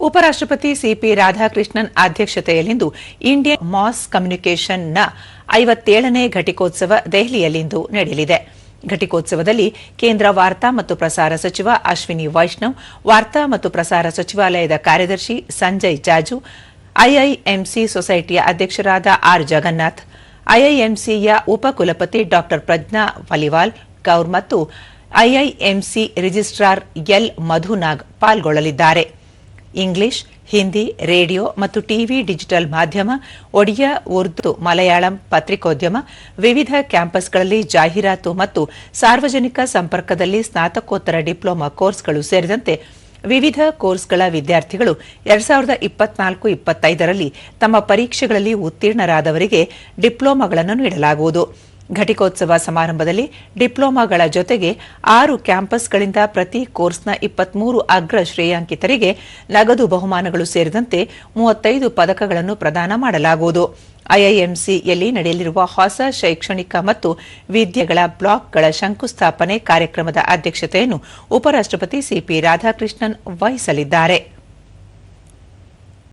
ಉಪರಾಷ್ಟ್ರಪತಿ CP Radhakrishnan ಅಧ್ಯಕ್ಷತೆಯಲ್ಲಿಂದು Indian mass ಕಮ್ಯುನಿಕೇಷನ್ನ 57ನೇ ಘಟಿಕೋತ್ಸವ ದೆಹಲಿಯಲ್ಲಿಂದು ನಡೆಯಲಿದೆ. ಘಟಿಕೋತ್ಸವದಲ್ಲಿ ಕೇಂದ್ರ ವಾರ್ತಾ ಮತ್ತು ಪ್ರಸಾರ ಸಚಿವ ಅಶ್ವಿನಿ ವೈಷ್ಣವ್, ವಾರ್ತಾ ಮತ್ತು ಪ್ರಸಾರ ಸಚಿವಾಲಯದ ಕಾರ್ಯದರ್ಶಿ ಸಂಜಯ್ ಜಾಜು, ಐಐಎಂಸಿ ಸೊಸೈಟಿಯ ಅಧ್ಯಕ್ಷರಾದ ಆರ್ ಜಗನ್ನಾಥ್, ಐಐಎಂಸಿಯ ಉಪಕುಲಪತಿ ಡಾ ಪ್ರಜ್ಞಾ ವಲಿವಾಲ್ ಗೌರ್ ಮತ್ತು ಐಐಎಂಸಿ ರಿಜಿಸ್ಟ್ರಾರ್ ಎಲ್ ಮಧುನಾಗ್ ಪಾಲ್ಗೊಳ್ಳಲಿದ್ದಾರೆ. ಇಂಗ್ಲಿಷ್, ಹಿಂದಿ, ರೇಡಿಯೋ ಮತ್ತು ಟಿವಿ ಡಿಜಿಟಲ್ ಮಾಧ್ಯಮ, ಒಡಿಯಾ, ಉರ್ದು, ಮಲಯಾಳಂ, ಪತ್ರಿಕೋದ್ಯಮ, ವಿವಿಧ ಕ್ಯಾಂಪಸ್ಗಳಲ್ಲಿ ಜಾಹೀರಾತು ಮತ್ತು ಸಾರ್ವಜನಿಕ ಸಂಪರ್ಕದಲ್ಲಿ ಸ್ನಾತಕೋತ್ತರ ಡಿಪ್ಲೊಮಾ ಕೋರ್ಸ್ಗಳು ಸೇರಿದಂತೆ ವಿವಿಧ ಕೋರ್ಸ್ಗಳ ವಿದ್ಯಾರ್ಥಿಗಳು 2024-25ರಲ್ಲಿ ತಮ್ಮ ಪರೀಕ್ಷೆಗಳಲ್ಲಿ ಉತ್ತೀರ್ಣರಾದವರಿಗೆ ಡಿಪ್ಲೊಮಾಗಳನ್ನು ನೀಡಲಾಗುವುದು. ಘಟಿಕೋತ್ಸವ ಸಮಾರಂಭದಲ್ಲಿ ಡಿಪ್ಲೊಮಾಗಳ ಜೊತೆಗೆ 6 ಕ್ಯಾಂಪಸ್ಗಳಿಂದ ಪ್ರತಿ ಕೋರ್ಸ್ನ 23 ಅಗ್ರ ಶ್ರೇಯಾಂಕಿತರಿಗೆ ನಗದು ಬಹುಮಾನಗಳು ಸೇರಿದಂತೆ 35 ಪದಕಗಳನ್ನು ಪ್ರದಾನ ಮಾಡಲಾಗುವುದು. ಐಐಎಂಸಿಯಲ್ಲಿ ನಡೆಯಲಿರುವ ಹೊಸ ಶೈಕ್ಷಣಿಕ ಮತ್ತು ವಿದ್ಯೆಗಳ ಬ್ಲಾಕ್ಗಳ ಶಂಕುಸ್ಥಾಪನೆ ಕಾರ್ಯಕ್ರಮದ ಅಧ್ಯಕ್ಷತೆಯನ್ನು ಉಪರಾಷ್ಟ್ರಪತಿ ಸಿಪಿ ರಾಧಾಕೃಷ್ಣನ್ ವಹಿಸಲಿದ್ದಾರೆ.